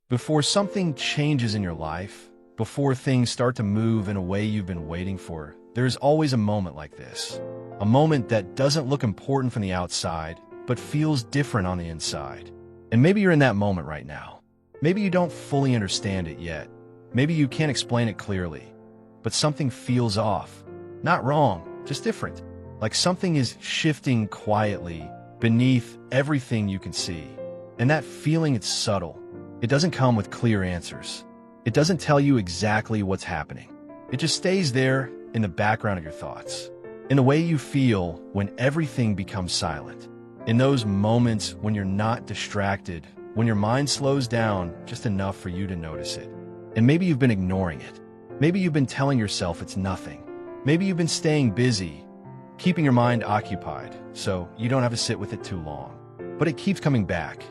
Before something changes in your life, before things start to move in a way you've been waiting for, there's always a moment like this. A moment that doesn't look important from the outside, but feels different on the inside. And maybe you're in that moment right now. Maybe you don't fully understand it yet. Maybe you can't explain it clearly. But something feels off. Not wrong, just different. Like something is shifting quietly beneath everything you can see. And that feeling, it's subtle. It doesn't come with clear answers. It doesn't tell you exactly what's happening. It just stays there in the background of your thoughts. In the way you feel when everything becomes silent. In those moments when you're not distracted, when your mind slows down just enough for you to notice it. And maybe you've been ignoring it. Maybe you've been telling yourself it's nothing. Maybe you've been staying busy, keeping your mind occupied, so you don't have to sit with it too long. But it keeps coming back.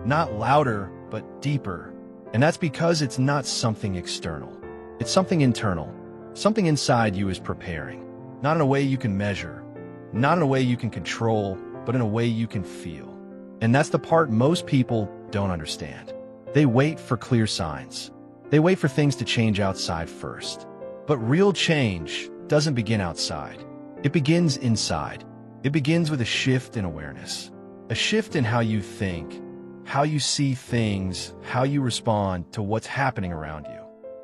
Not louder, but deeper. And that's because it's not something external. It's something internal. Something inside you is preparing. Not in a way you can measure. Not in a way you can control, but in a way you can feel. And that's the part most people don't understand. They wait for clear signs. They wait for things to change outside first. But real change doesn't begin outside. It begins inside. It begins with a shift in awareness. A shift in how you think, how you see things, how you respond to what's happening around you.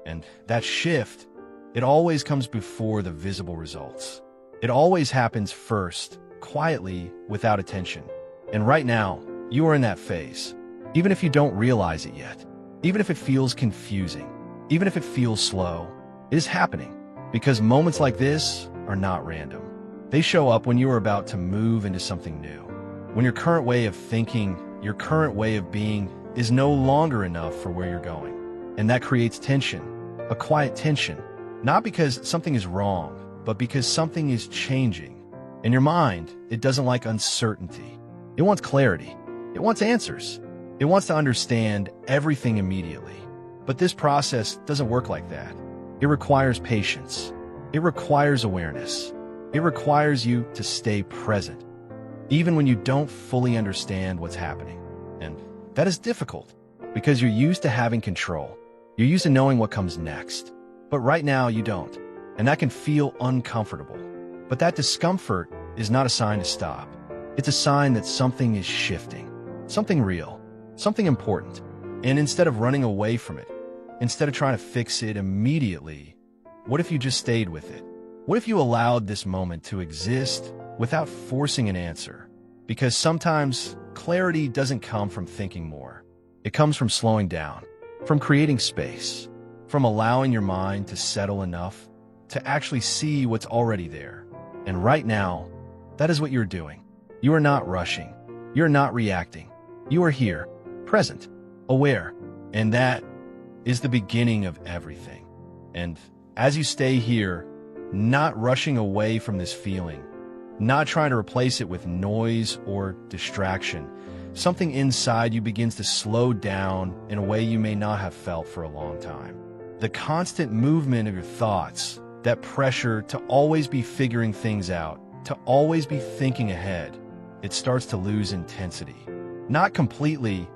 And that shift, it always comes before the visible results. It always happens first, quietly, without attention. And right now, you are in that phase. Even if you don't realize it yet, even if it feels confusing, even if it feels slow, it is happening. Because moments like this are not random. They show up when you are about to move into something new. When your current way of thinking, your current way of being is no longer enough for where you're going. And that creates tension, a quiet tension. Not because something is wrong, but because something is changing. In your mind, it doesn't like uncertainty. It wants clarity. It wants answers. It wants to understand everything immediately. But this process doesn't work like that. It requires patience. It requires awareness. It requires you to stay present, even when you don't fully understand what's happening. And that is difficult because you're used to having control. You're used to knowing what comes next. But right now you don't. And that can feel uncomfortable. But that discomfort is not a sign to stop. It's a sign that something is shifting, something real, something important. And instead of running away from it, instead of trying to fix it immediately, what if you just stayed with it? What if you allowed this moment to exist without forcing an answer? Because sometimes clarity doesn't come from thinking more. It comes from slowing down, from creating space, from allowing your mind to settle enough to actually see what's already there. And right now, that is what you're doing. You are not rushing. You're not reacting. You are here, present, aware. And that is the beginning of everything. And as you stay here, not rushing away from this feeling, not trying to replace it with noise or distraction, something inside you begins to slow down in a way you may not have felt for a long time. The constant movement of your thoughts, that pressure to always be figuring things out, to always be thinking ahead, it starts to lose intensity. Not completely,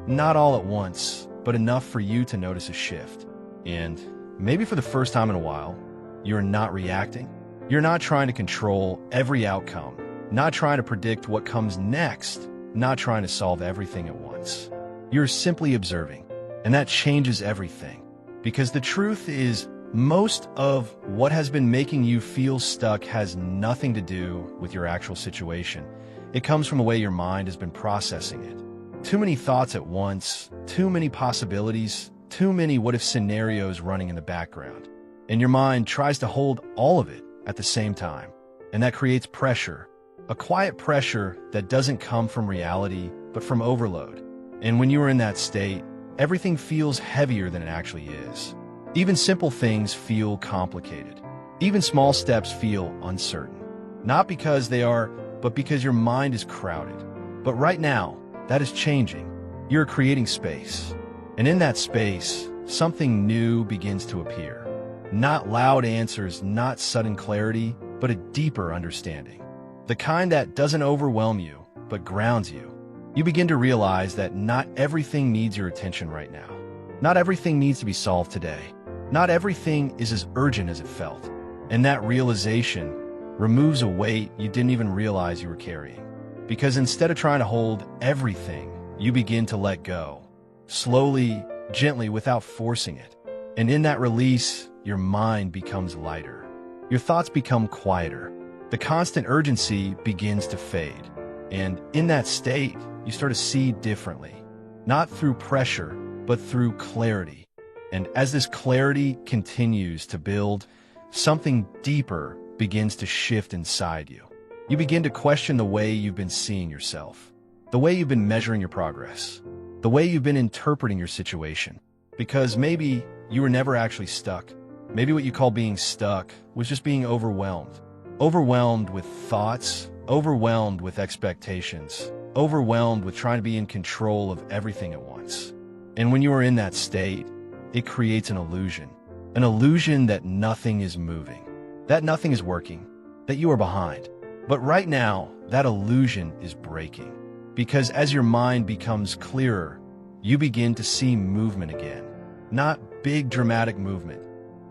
not all at once, but enough for you to notice a shift. And maybe for the first time in a while, you're not reacting. You're not trying to control every outcome, not trying to predict what comes next, not trying to solve everything at once. You're simply observing, and that changes everything. Because the truth is, most of what has been making you feel stuck has nothing to do with your actual situation. It comes from the way your mind has been processing it. Too many thoughts at once, too many possibilities, too many what-if scenarios running in the background. And your mind tries to hold all of it at the same time. And that creates pressure, a quiet pressure that doesn't come from reality, but from overload. And when you are in that state, everything feels heavier than it actually is. Even simple things feel complicated. Even small steps feel uncertain. Not because they are, but because your mind is crowded. But right now, that is changing. You're creating space. And in that space, something new begins to appear. Not loud answers, not sudden clarity, but a deeper understanding. The kind that doesn't overwhelm you, but grounds you. You begin to realize that not everything needs your attention right now. Not everything needs to be solved today. Not everything is as urgent as it felt. And that realization removes a weight you didn't even realize you were carrying. Because instead of trying to hold everything, you begin to let go. Slowly, gently, without forcing it. And in that release, your mind becomes lighter. Your thoughts become quieter. The constant urgency begins to fade. And in that state, you start to see differently. Not through pressure, but through clarity. And as this clarity continues to build, something deeper begins to shift inside you. You begin to question the way you've been seeing yourself, the way you've been measuring your progress, the way you've been interpreting your situation. Because maybe you were never actually stuck. Maybe what you call being stuck was just being overwhelmed. Overwhelmed with thoughts, overwhelmed with expectations, overwhelmed with trying to be in control of everything at once. And when you are in that state, it creates an illusion that nothing is moving, that nothing is working, that you are behind. But right now, that illusion is breaking. Because as your mind becomes clearer, you begin to see movement again. Not big dramatic movement,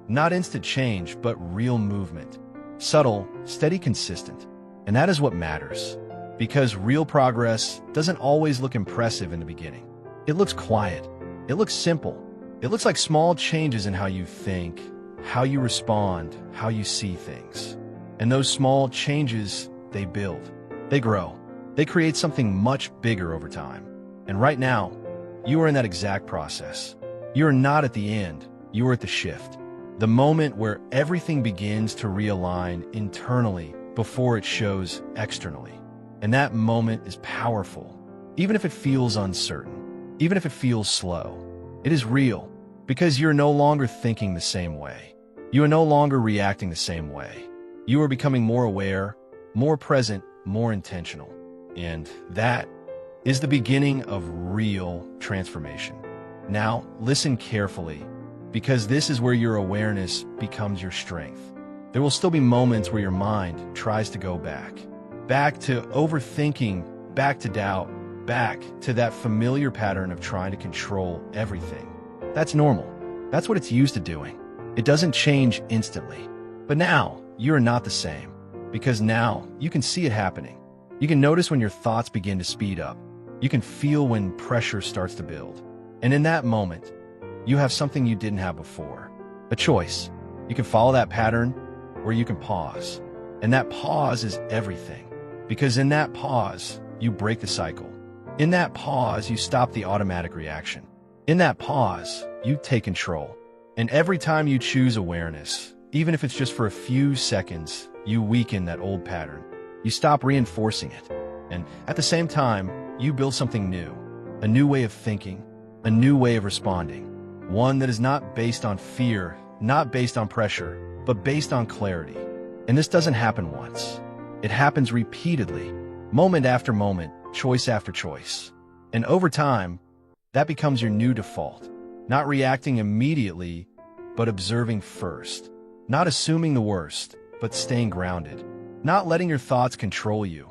not instant change, but real movement. Subtle, steady, consistent. And that is what matters. Because real progress doesn't always look impressive in the beginning. It looks quiet. It looks simple. It looks like small changes in how you think, how you respond, how you see things. And those small changes, they build, they grow, they create something much bigger over time. And right now, you are in that exact process. You are not at the end, you are at the shift. The moment where everything begins to realign internally before it shows externally. And that moment is powerful, even if it feels uncertain, even if it feels slow. It is real, because you're no longer thinking the same way. You are no longer reacting the same way. You are becoming more aware, more present, more intentional. And that is the beginning of real transformation. Now, listen carefully, because this is where your awareness becomes your strength. There will still be moments where your mind tries to go back to overthinking, back to doubt, back to that familiar pattern of trying to control everything. That's normal. That's what it's used to doing. It doesn't change instantly. But now, you are not the same, because now you can see it happening. You can notice when your thoughts begin to speed up. You can feel when pressure starts to build. And in that moment, you have something you didn't have before. A choice. You can follow that pattern, or you can pause. And that pause is everything. Because in that pause, you break the cycle. In that pause, you stop the automatic reaction. In that pause, you take control. And every time you choose awareness, even if it's just for a few seconds, you weaken that old pattern. You stop reinforcing it. And at the same time, you build something new. A new way of thinking, a new way of responding. One that is not based on fear, not based on pressure, but based on clarity. And this doesn't happen once. It happens repeatedly, moment after moment, choice after choice. And over time, that becomes your new default. Not reacting immediately, but observing first. Not assuming the worst, but staying grounded. Not letting your thoughts control you,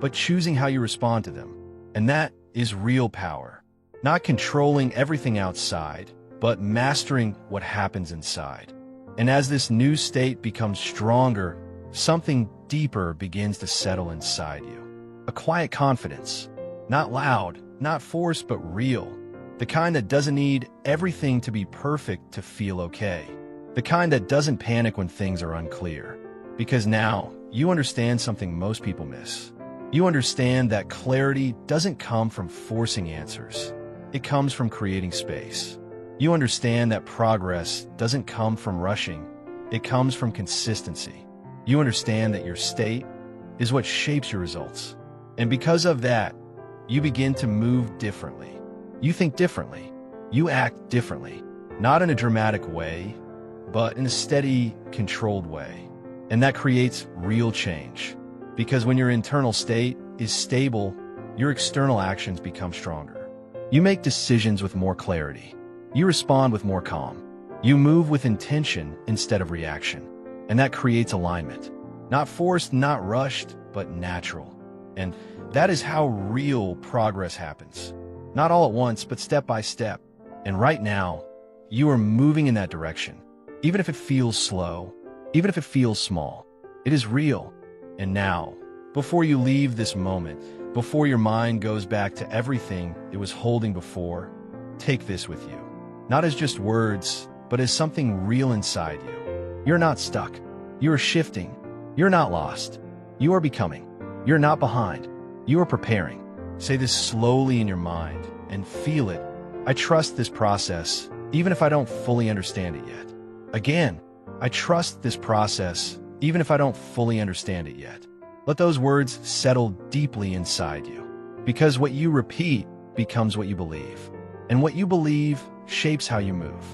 but choosing how you respond to them. And that is real power. Not controlling everything outside, but mastering what happens inside. And as this new state becomes stronger, something deeper begins to settle inside you. A quiet confidence. Not loud, not forced, but real. The kind that doesn't need everything to be perfect to feel okay. The kind that doesn't panic when things are unclear. Because now, you understand something most people miss. You understand that clarity doesn't come from forcing answers. It comes from creating space. You understand that progress doesn't come from rushing. It comes from consistency. You understand that your state is what shapes your results. And because of that, you begin to move differently. You think differently. You act differently. Not in a dramatic way, but in a steady, controlled way. And that creates real change. Because when your internal state is stable, your external actions become stronger. You make decisions with more clarity. You respond with more calm. You move with intention instead of reaction. And that creates alignment. Not forced, not rushed, but natural. And that is how real progress happens. Not all at once, but step by step. And right now, you are moving in that direction. Even if it feels slow, even if it feels small, it is real. And now, before you leave this moment, before your mind goes back to everything it was holding before, take this with you. Not as just words, but as something real inside you. You're not stuck. You are shifting. You're not lost. You are becoming. You're not behind. You are preparing. Say this slowly in your mind and feel it. I trust this process, even if I don't fully understand it yet. Again, I trust this process, even if I don't fully understand it yet. Let those words settle deeply inside you, because what you repeat becomes what you believe. And what you believe shapes how you move.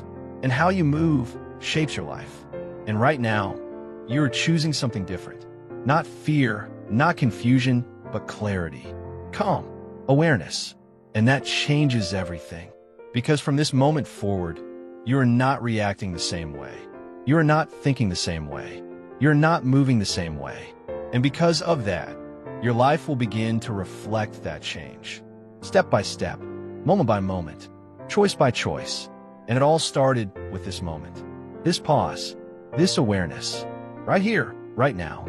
And how you move shapes your life. And right now, you're choosing something different. Not fear, not confusion, but clarity, calm, awareness. And that changes everything. Because from this moment forward, you are not reacting the same way. You are not thinking the same way. You're not moving the same way. And because of that, your life will begin to reflect that change. Step by step, moment by moment, choice by choice. And it all started with this moment. This pause, this awareness, right here, right now.